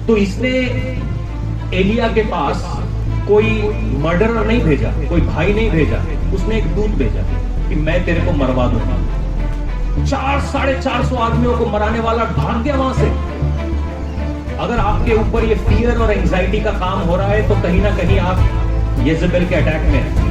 तो इसने एलिया के पास कोई मर्डरर नहीं भेजा, कोई भाई नहीं भेजा, उसने एक दूत भेजा कि मैं तेरे को मरवा दूंगा। 400-450 आदमियों को मराने वाला भाग गया वहां से। अगर आपके ऊपर ये फियर और एंजाइटी का काम हो रहा है तो कहीं ना कहीं आप येजेबेल के अटैक में हैं।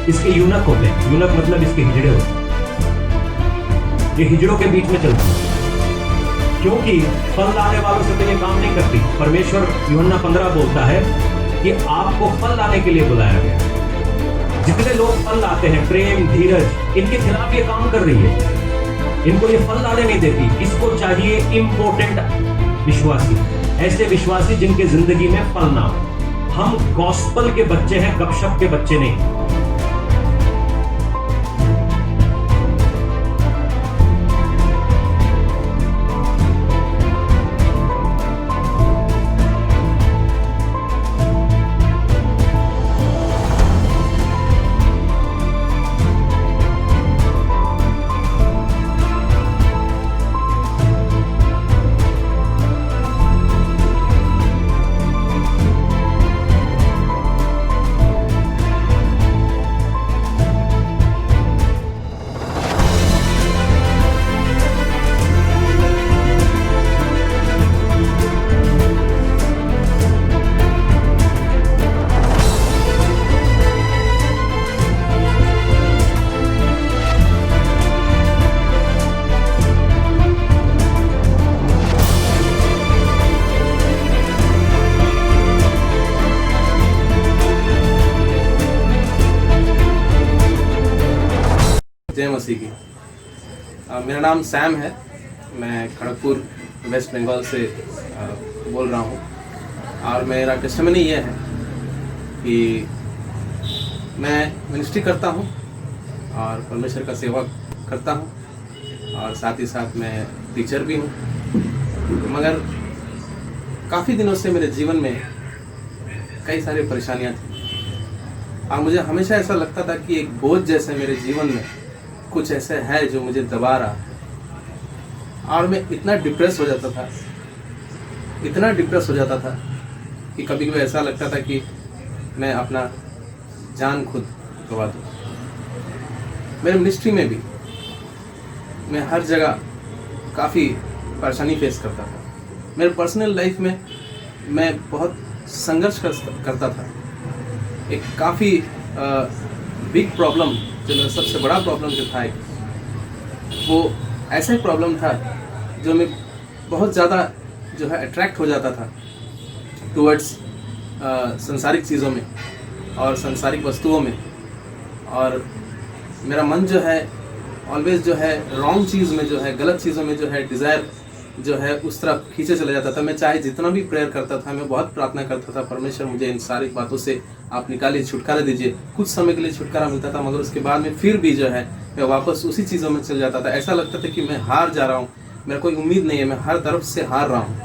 इसके यूनक होते हैं, यूनक मतलब इसके हिजड़े होते हैं। ये हिजड़ों के बीच में चलती है, क्योंकि फल लाने वालों से तो ये काम नहीं करती। परमेश्वर यूहन्ना 15 बोलता है कि आपको फल लाने के लिए बुलाया गया। जितने लोग फल लाते हैं, प्रेम, धीरज, इनके खिलाफ ये काम कर रही है। इनको ये फल लाने नहीं देती। इसको चाहिए इम्पोर्टेंट विश्वासी, ऐसे विश्वासी जिनके जिंदगी में फल ना हो। हम गॉस्पल के बच्चे हैं, गपशप के बच्चे नहीं। जय मसीह की। मेरा नाम सैम है। मैं खड़गपुर वेस्ट बंगाल से बोल रहा हूँ और मेरा टेस्टिमनी ये है कि मैं मिनिस्ट्री करता हूँ और परमेश्वर का सेवा करता हूँ और साथ ही साथ मैं टीचर भी हूँ। मगर काफ़ी दिनों से मेरे जीवन में कई सारी परेशानियाँ थी और मुझे हमेशा ऐसा लगता था कि एक बोझ जैसे मेरे जीवन में कुछ ऐसे है जो मुझे दबा रहा है। और मैं इतना डिप्रेस हो जाता था, इतना डिप्रेस हो जाता था कि कभी कभी ऐसा लगता था कि मैं अपना जान खुद गवा दूँ। मेरे मिनिस्ट्री में भी मैं हर जगह काफ़ी परेशानी फेस करता था। मेरे पर्सनल लाइफ में मैं बहुत संघर्ष करता था। एक काफ़ी बिग प्रॉब्लम, जो मेरा सबसे बड़ा प्रॉब्लम जो था, वो ऐसा एक प्रॉब्लम था जो मैं बहुत ज़्यादा जो है अट्रैक्ट हो जाता था टुवर्ड्स संसारिक चीज़ों में और संसारिक वस्तुओं में। और मेरा मन जो है ऑलवेज जो है रॉन्ग चीज़ में, जो है गलत चीज़ों में जो है डिज़ायर जो है उस तरफ खींचे चला जाता था। मैं चाहे जितना भी प्रेयर करता था, मैं बहुत प्रार्थना करता था, परमेश्वर मुझे इन सारी बातों से आप निकालिए, छुटकारा दीजिए। कुछ समय के लिए छुटकारा मिलता था, मगर उसके बाद में फिर भी जो है मैं वापस उसी चीज़ों में चल जाता था। ऐसा लगता था कि मैं हार जा रहा हूँ, मेरा कोई उम्मीद नहीं है, मैं हर तरफ से हार रहा हूँ,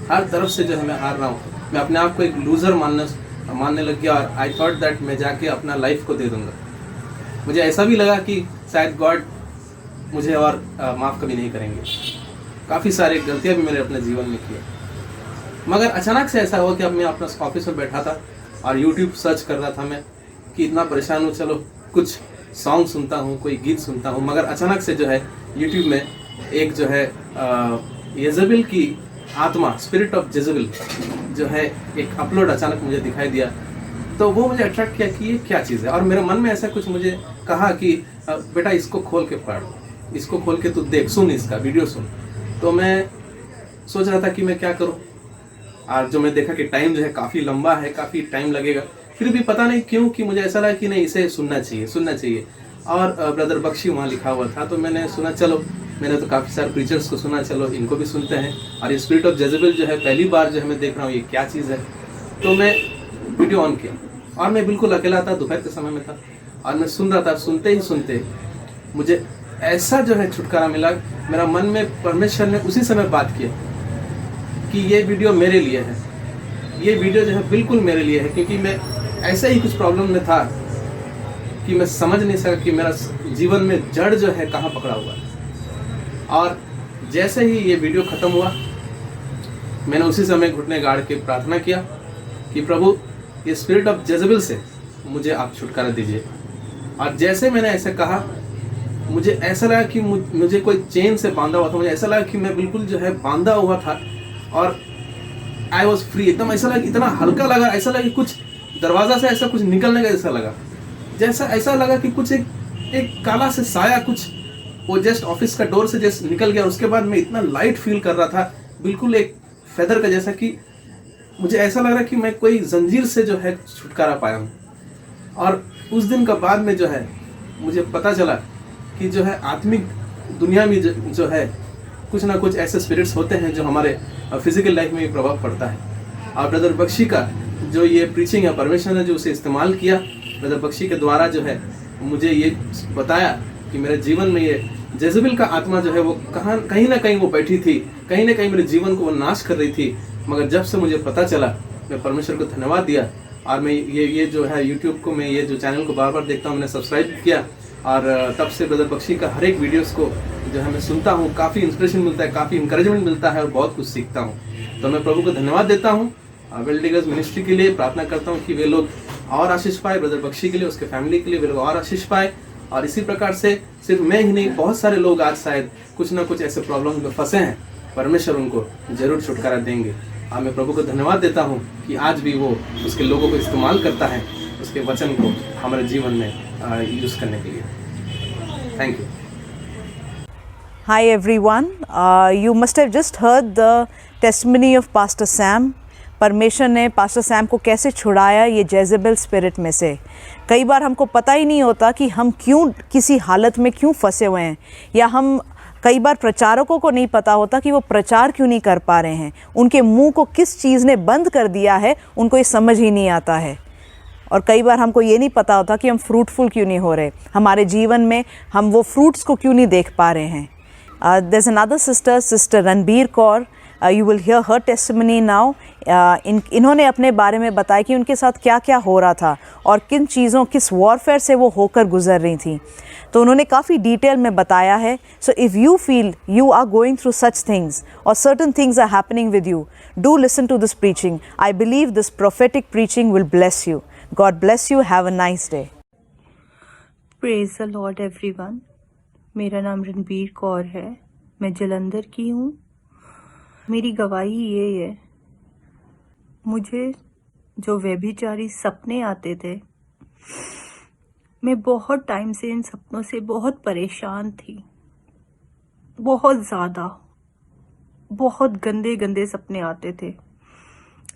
हर तरफ से जो है मैं हार रहा हूँ। मैं अपने आप को एक लूज़र मानने लग गया और आई थॉट दैट मैं जाके अपना लाइफ को दे दूँगा। मुझे ऐसा भी लगा कि शायद गॉड मुझे और माफ़ कभी नहीं करेंगे। काफ़ी सारे गलतियाँ भी मैंने अपने जीवन में की। मगर अचानक से ऐसा हुआ कि अब मैं अपना ऑफिस में बैठा था और यूट्यूब सर्च कर रहा था मैं कि इतना परेशान हूँ, चलो कुछ सॉन्ग सुनता हूँ, कोई गीत सुनता हूँ। मगर अचानक से जो है यूट्यूब में एक जो है येजेबेल की आत्मा, स्पिरिट ऑफ जेजेबेल जो है एक अपलोड अचानक मुझे दिखाई दिया। तो वो मुझे अट्रैक्ट किया कि ये क्या चीज़ है। और मेरे मन में ऐसा कुछ मुझे कहा कि बेटा इसको खोल के पढ़, इसको खोल के तू देख, सुन, इसका वीडियो सुन। तो मैं सोच रहा था कि मैं क्या करूं। और जो मैं देखा कि टाइम जो है काफ़ी लंबा है, काफ़ी टाइम लगेगा, फिर भी पता नहीं क्यों कि मुझे ऐसा लगा कि नहीं, इसे सुनना चाहिए। और ब्रदर बख्शी वहाँ लिखा हुआ था, तो मैंने सुना चलो मैंने तो काफ़ी सारे प्रीचर्स को सुना, चलो इनको भी सुनते हैं। और ये स्पिरिट ऑफ जेजेबेल जो है पहली बार जो है मैं देख रहा हूँ ये क्या चीज़ है। तो मैं वीडियो ऑन किया और मैं बिल्कुल अकेला था, दोपहर के समय में था और मैं सुन रहा था। सुनते ही सुनते मुझे ऐसा जो है छुटकारा मिला, मेरा मन में परमेश्वर ने उसी समय बात किया कि ये वीडियो मेरे लिए है, ये वीडियो जो है बिल्कुल मेरे लिए है। क्योंकि मैं ऐसे ही कुछ प्रॉब्लम में था कि मैं समझ नहीं सका कि मेरा जीवन में जड़ जो है कहाँ पकड़ा हुआ है। और जैसे ही ये वीडियो ख़त्म हुआ, मैंने उसी समय घुटने गाड़ के प्रार्थना किया कि प्रभु ये स्पिरिट ऑफ जेजेबेल से मुझे आप छुटकारा दीजिए। और जैसे मैंने ऐसे कहा, मुझे ऐसा लगा कि मुझे कोई चेन से बांधा हुआ था। मुझे ऐसा लगा कि मैं बिल्कुल जो है बांधा हुआ था और आई वॉज फ्री। एकदम ऐसा लगा, इतना हल्का लगा, ऐसा लगा कि कुछ दरवाज़ा से ऐसा कुछ निकलने का जैसा लगा। जैसा ऐसा लगा कि कुछ एक काला से साया कुछ वो जस्ट ऑफिस का डोर से जस्ट निकल गया। उसके बाद मैं इतना लाइट फील कर रहा था, बिल्कुल एक फेदर का जैसा, कि मुझे ऐसा लग रहा कि मैं कोई जंजीर से जो है छुटकारा पाया हूँ। और उस दिन का बाद में जो है मुझे पता चला कि जो है आत्मिक दुनिया में जो है कुछ ना कुछ ऐसे स्पिरिट्स होते हैं जो हमारे फिजिकल लाइफ में भी प्रभाव पड़ता है। और ब्रदर बख्शी का जो ये प्रीचिंग है, परमेश्वर ने जो उसे इस्तेमाल किया, ब्रदर बख्शी के द्वारा जो है मुझे ये बताया कि मेरे जीवन में ये जेजेबेल का आत्मा जो है वो कहीं ना कहीं वो बैठी थी, कहीं ना कहीं मेरे जीवन को वो नाश कर रही थी। मगर जब से मुझे पता चला, मैं परमेश्वर को धन्यवाद दिया। और मैं ये जो है यूट्यूब को, मैं ये जो चैनल को बार बार देखता हूँ, मैंने सब्सक्राइब किया। और तब से ब्रदर बख्शी का हर एक वीडियोस को जो है मैं सुनता हूँ, काफ़ी इंस्पिरेशन मिलता है, काफ़ी इंकरेजमेंट मिलता है और बहुत कुछ सीखता हूँ। तो मैं प्रभु को धन्यवाद देता हूँ। वेल डिगर्स मिनिस्ट्री के लिए प्रार्थना करता हूँ कि वे लोग और आशीष पाए, ब्रदर बख्शी के लिए, उसके फैमिली के लिए वे लोग और आशीष पाए। और इसी प्रकार से सिर्फ मैं ही नहीं, बहुत सारे लोग आज शायद कुछ ना कुछ ऐसे प्रॉब्लम में फंसे हैं, परमेश्वर उनको जरूर छुटकारा देंगे। और मैं प्रभु को धन्यवाद देता हूँ कि आज भी वो उसके लोगों को इस्तेमाल करता है, उसके वचन को हमारे जीवन में यूज़ करने के लिए। Thank you. Hi everyone, you must have just heard the testimony of Pastor Sam. परमेश्वर ने पास्टर सैम को कैसे छुड़ाया ये जेजेबेल स्पिरिट में से। कई बार हमको पता ही नहीं होता कि हम क्यों किसी हालत में क्यों फंसे हुए हैं, या हम कई बार प्रचारकों को नहीं पता होता कि वो प्रचार क्यों नहीं कर पा रहे हैं, उनके मुंह को किस चीज़ ने बंद कर दिया है, उनको ये समझ ही नहीं आता है। और कई बार हमको ये नहीं पता होता कि हम फ्रूटफुल क्यों नहीं हो रहे, हमारे जीवन में हम वो फ्रूट्स को क्यों नहीं देख पा रहे हैं। There's another sister, Sister Ranbir Kaur. You will hear her testimony now. इन्होंने अपने बारे में बताया कि उनके साथ क्या क्या हो रहा था और किन चीज़ों, किस वॉरफेयर से वो होकर गुजर रही थी। तो उन्होंने काफ़ी डिटेल में बताया है। So if you feel you are going through such things or certain things are happening with you, do listen to this preaching. I believe this prophetic preaching will bless you. God bless you. Have a nice day. Praise the Lord everyone. मेरा नाम रणबीर कौर है, मैं जलंधर की हूँ। मेरी गवाही ये है, मुझे जो व्यभिचारी सपने आते थे, मैं बहुत टाइम से इन सपनों से बहुत परेशान थी, बहुत ज़्यादा, बहुत गंदे गंदे सपने आते थे,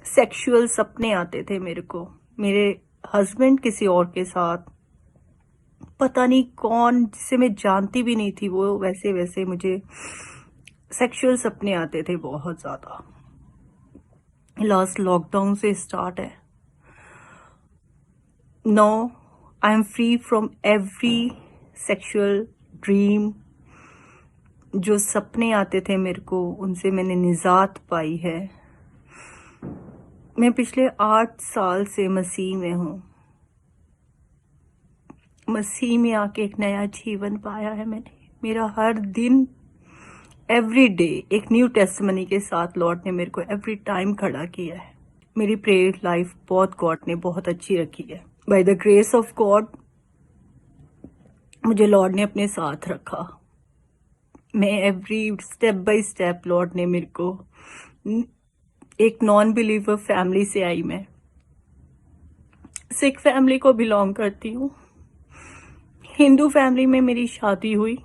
सेक्सुअल सपने आते थे मेरे को। मेरे हस्बैंड किसी और के साथ, पता नहीं कौन, जिसे मैं जानती भी नहीं थी, वो वैसे वैसे मुझे सेक्सुअल सपने आते थे बहुत ज़्यादा। लास्ट लॉकडाउन से स्टार्ट है। Now I am free from every sexual dream. जो सपने आते थे मेरे को, उनसे मैंने निजात पाई है। मैं पिछले 8 साल से मसीह में हूँ। मसीह में आके एक नया जीवन पाया है मैंने। मेरा हर दिन, एवरी डे एक न्यू टेस्टिमनी के साथ लॉर्ड ने मेरे को एवरी टाइम खड़ा किया है। मेरी प्रेयर लाइफ बहुत गॉड ने बहुत अच्छी रखी है। By the grace of God मुझे लॉर्ड ने अपने साथ रखा। मैं every step by step, Lord ने मेरे को, एक नॉन बिलीवर फैमिली से आई, मैं सिख फैमिली को बिलोंग करती हूँ। हिंदू फैमिली में मेरी शादी हुई।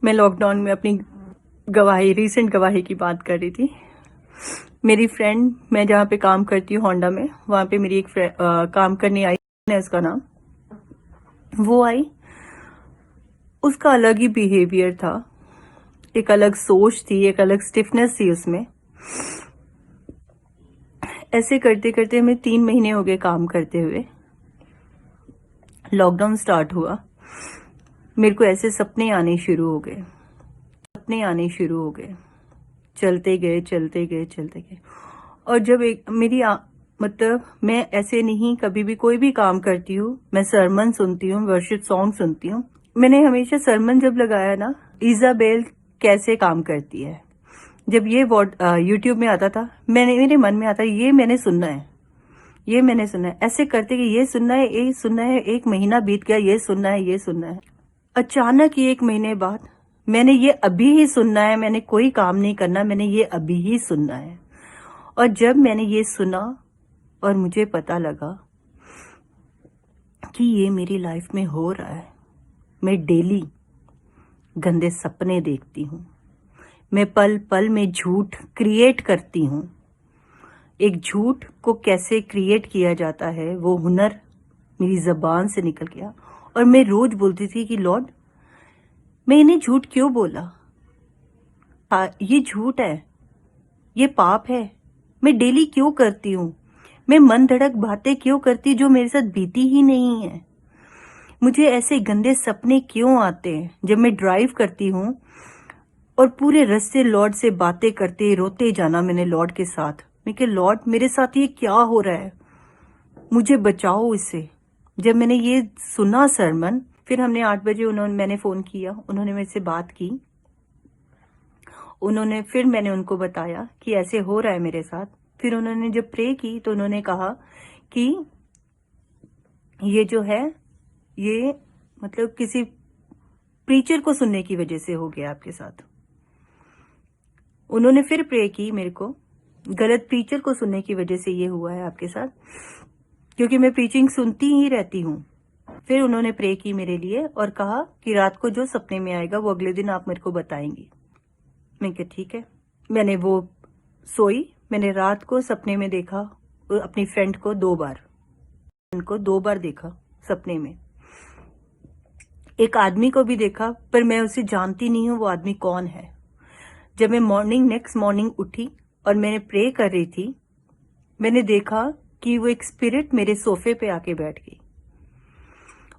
मैं लॉकडाउन में अपनी गवाही, रीसेंट गवाही की बात कर रही थी। मेरी फ्रेंड, मैं जहाँ पे काम करती हूँ होंडा में, वहाँ पे मेरी एक काम करने आई है, उसका नाम, वो आई उसका अलग ही बिहेवियर था, एक अलग सोच थी, एक अलग स्टिफनेस थी उसमें। ऐसे करते करते हमें 3 महीने हो गए काम करते हुए। लॉकडाउन स्टार्ट हुआ, मेरे को ऐसे सपने आने शुरू हो गए, चलते गए। और जब एक मेरी मतलब मैं ऐसे नहीं कभी भी कोई भी काम करती हूँ, मैं सरमन सुनती हूँ, वर्शिप सॉन्ग सुनती हूँ। मैंने हमेशा सरमन जब लगाया ना, इजाबेल कैसे काम करती है, जब ये यूट्यूब में आता था, मेरे मन में आता ये मैंने सुनना है, ऐसे करते कि ये सुनना है। 1 महीना बीत गया, ये सुनना है। अचानक ही 1 महीने बाद मैंने ये अभी ही सुनना है, मैंने कोई काम नहीं करना, मैंने ये अभी ही सुनना है। और जब मैंने ये सुना और मुझे पता लगा कि ये मेरी लाइफ में हो रहा है, मैं डेली गंदे सपने देखती हूँ, मैं पल पल में झूठ क्रिएट करती हूँ। एक झूठ को कैसे क्रिएट किया जाता है वो हुनर मेरी जबान से निकल गया। और मैं रोज बोलती थी कि लॉर्ड, मैं इन्हें झूठ क्यों बोला, ये झूठ है, ये पाप है, मैं डेली क्यों करती हूँ, मैं मन धड़क बातें क्यों करती जो मेरे साथ बीती ही नहीं है, मुझे ऐसे गंदे सपने क्यों आते हैं। जब मैं ड्राइव करती हूँ और पूरे रास्ते लॉर्ड से बातें करते रोते जाना, मैंने लॉर्ड के साथ, मैं कि लॉर्ड मेरे साथ ये क्या हो रहा है, मुझे बचाओ इससे। जब मैंने ये सुना सरमन, फिर हमने 8 बजे मैंने फोन किया, उन्होंने मेरे से बात की, फिर मैंने उनको बताया कि ऐसे हो रहा है मेरे साथ। फिर उन्होंने जब प्रे की तो उन्होंने कहा कि ये जो है ये मतलब किसी प्रीचर को सुनने की वजह से हो गया आपके साथ। उन्होंने फिर प्रे की मेरे को, गलत प्रीचर को सुनने की वजह से ये हुआ है आपके साथ, क्योंकि मैं प्रीचिंग सुनती ही रहती हूँ। फिर उन्होंने प्रे की मेरे लिए और कहा कि रात को जो सपने में आएगा वो अगले दिन आप मेरे को बताएंगी। मैं कहा ठीक है। मैंने वो सोई, मैंने रात को सपने में देखा अपनी फ्रेंड को 2 बार देखा सपने में। एक आदमी को भी देखा, पर मैं उसे जानती नहीं हूँ वो आदमी कौन है। जब मैं नेक्स्ट मॉर्निंग उठी और मैंने प्रे कर रही थी, मैंने देखा कि वो एक स्पिरिट मेरे सोफे पे आके बैठ गई।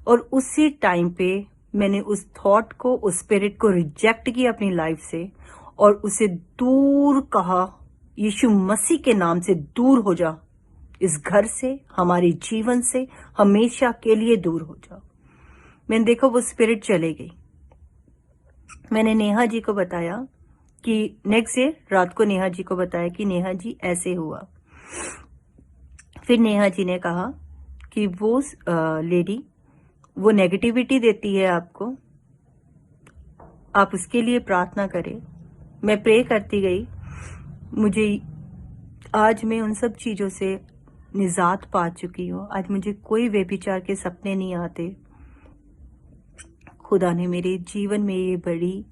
और उसी टाइम पे मैंने उस थॉट को, उस स्पिरिट को रिजेक्ट किया अपनी लाइफ से और उसे दूर कहा, यीशु मसीह के नाम से दूर हो जा, इस घर से, हमारे जीवन से हमेशा के लिए दूर हो जा। मैंने देखा वो स्पिरिट चले गई। मैंने नेहा जी को बताया कि नेक्स्ट डे रात को नेहा जी को बताया कि नेहा जी ऐसे हुआ। फिर नेहा जी ने कहा कि वो लेडी वो नेगेटिविटी देती है आपको, आप उसके लिए प्रार्थना करें। मैं प्रे करती गई, मुझे आज मैं उन सब चीज़ों से निजात पा चुकी हूँ। आज मुझे कोई व्यभिचार के सपने नहीं आते। खुदा ने मेरे जीवन में ये बड़ी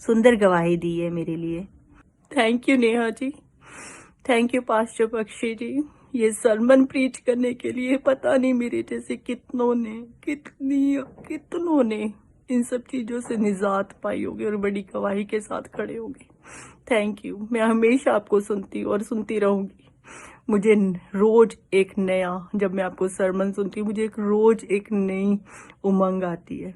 सुंदर गवाही दी है मेरे लिए। Thank you Neha ji, thank you pastor Bakshi ji. ये सरमन प्रीच करने के लिए पता नहीं मेरे जैसे कितनों ने इन सब चीज़ों से निजात पाई होगी और बड़ी गवाही के साथ खड़े होंगे। Thank you. मैं हमेशा आपको सुनती हूँ और सुनती रहूँगी। मुझे रोज एक नया, जब मैं आपको सरमन सुनती हूँ, मुझे रोज एक नई उमंग आती है,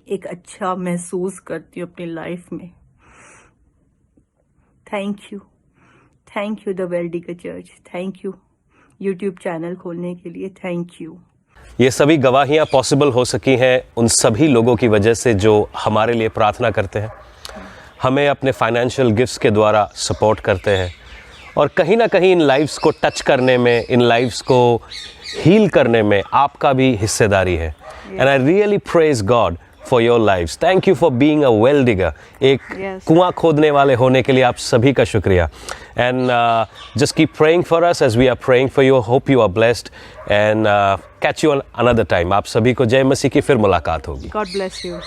एक अच्छा महसूस करती हूँ अपनी लाइफ में। थैंक यू द वेल्डिगर church, thank you YouTube channel खोलने के लिए, थैंक यू। ये सभी गवाहियाँ पॉसिबल हो सकी हैं उन सभी लोगों की वजह से जो हमारे लिए प्रार्थना करते हैं, हमें अपने फाइनेंशियल गिफ्ट्स के द्वारा सपोर्ट करते हैं और कहीं ना कहीं इन लाइव्स को टच करने में, इन लाइव्स को हील करने में आपका भी हिस्सेदारी है। And I really praise God for your lives. Thank you for being a well digger. एक कुआं खोदने वाले होने के लिए आप सभी का शुक्रिया। And just keep praying for us as we are praying for you. Hope you are blessed and catch you on another time. आप सभी को जय मसीह की फिर मुलाकात होगी। God bless you.